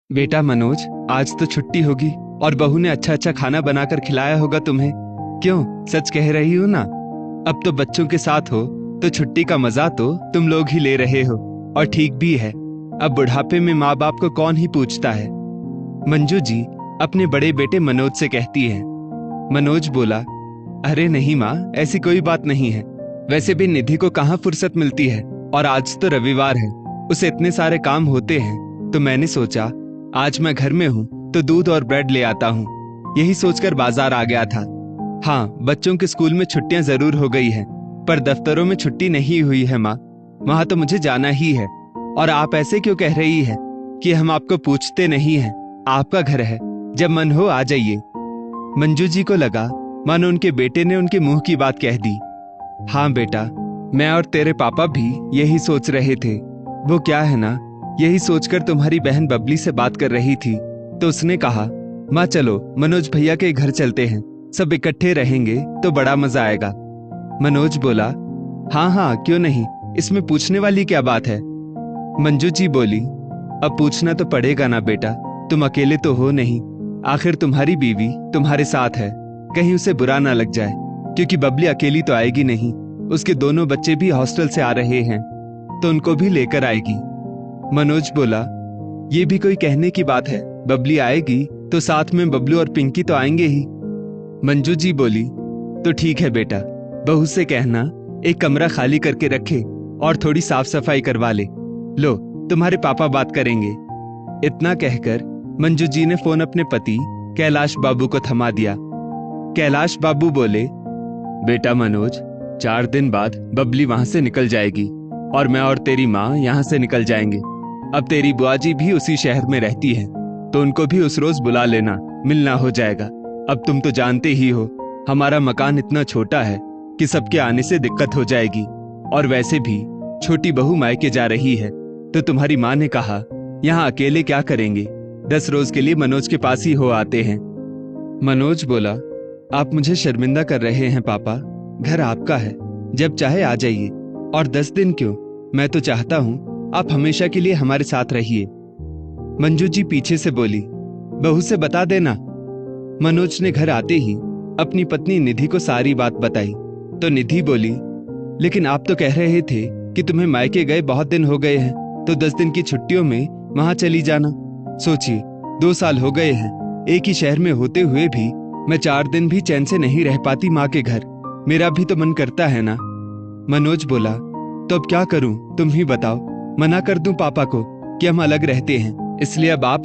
बेटा मनोज, आज तो छुट्टी होगी और बहू ने अच्छा अच्छा खाना बनाकर खिलाया होगा तुम्हें। क्यों, सच कह रही हो ना? अब तो बच्चों के साथ हो तो छुट्टी का मजा तो तुम लोग ही ले रहे हो। और ठीक भी है, अब बुढ़ापे में माँ बाप को कौन ही पूछता है। मंजू जी अपने बड़े बेटे मनोज से कहती है। मनोज बोला, अरे नहीं माँ, ऐसी कोई बात नहीं है। वैसे भी निधि को कहाँ फुर्सत मिलती है, और आज तो रविवार है, उसे इतने सारे काम होते हैं, तो मैंने सोचा आज मैं घर में हूँ तो दूध और ब्रेड ले आता हूँ। यही सोचकर बाजार आ गया था। हाँ, बच्चों के स्कूल में छुट्टियां जरूर हो गई हैं, पर दफ्तरों में छुट्टी नहीं हुई है माँ। वहां तो मुझे जाना ही है। और आप ऐसे क्यों कह रही है कि हम आपको पूछते नहीं हैं? आपका घर है, जब मन हो आ जाइए। मंजू जी को लगा मानो उनके बेटे ने उनके मुंह की बात कह दी। हाँ बेटा, मैं और तेरे पापा भी यही सोच रहे थे। वो क्या है ना, यही सोचकर तुम्हारी बहन बबली से बात कर रही थी तो उसने कहा, माँ चलो मनोज भैया के घर चलते हैं, सब इकट्ठे रहेंगे तो बड़ा मजा आएगा। मनोज बोला, हाँ हाँ क्यों नहीं, इसमें पूछने वाली क्या बात है। मंजू जी बोली, अब पूछना तो पड़ेगा ना बेटा, तुम अकेले तो हो नहीं, आखिर तुम्हारी बीवी तुम्हारे साथ है, कहीं उसे बुरा ना लग जाए, क्योंकि बबली अकेली तो आएगी नहीं, उसके दोनों बच्चे भी हॉस्टल से आ रहे हैं तो उनको भी लेकर आएगी। मनोज बोला, ये भी कोई कहने की बात है, बबली आएगी तो साथ में बबलू और पिंकी तो आएंगे ही। मंजू जी बोली, तो ठीक है बेटा, बहू से कहना एक कमरा खाली करके रखे और थोड़ी साफ सफाई करवा ले। लो तुम्हारे पापा बात करेंगे। इतना कहकर मंजू जी ने फोन अपने पति कैलाश बाबू को थमा दिया। कैलाश बाबू बोले, बेटा मनोज, 4 दिन बाद बबली वहां से निकल जाएगी और मैं और तेरी माँ यहाँ से निकल जाएंगे। अब तेरी बुआ जी भी उसी शहर में रहती है तो उनको भी उस रोज बुला लेना, मिलना हो जाएगा। अब तुम तो जानते ही हो हमारा मकान इतना छोटा है कि सबके आने से दिक्कत हो जाएगी, और वैसे भी छोटी बहू मायके जा रही है तो तुम्हारी माँ ने कहा यहाँ अकेले क्या करेंगे, 10 रोज के लिए मनोज के पास ही हो आते हैं। मनोज बोला, आप मुझे शर्मिंदा कर रहे हैं पापा, घर आपका है, जब चाहे आ जाइए, और 10 दिन क्यों, मैं तो चाहता हूँ आप हमेशा के लिए हमारे साथ रहिए। मंजू जी पीछे से बोली, बहू से बता देना। मनोज ने घर आते ही अपनी पत्नी निधि को सारी बात बताई तो निधि बोली, लेकिन आप तो कह रहे थे कि तुम्हें मायके गए बहुत दिन हो गए हैं, तो 10 दिन की छुट्टियों में वहां चली जाना। सोचिए, 2 साल हो गए हैं एक ही शहर में होते हुए भी मैं 4 दिन भी चैन से नहीं रह पाती माँ के घर, मेरा भी तो मन करता है ना। मनोज बोला, तो अब क्या करूं, तुम ही बताओ, मना कर दूं पापा को कि हम अलग रहते हैं, इसलिए अब आप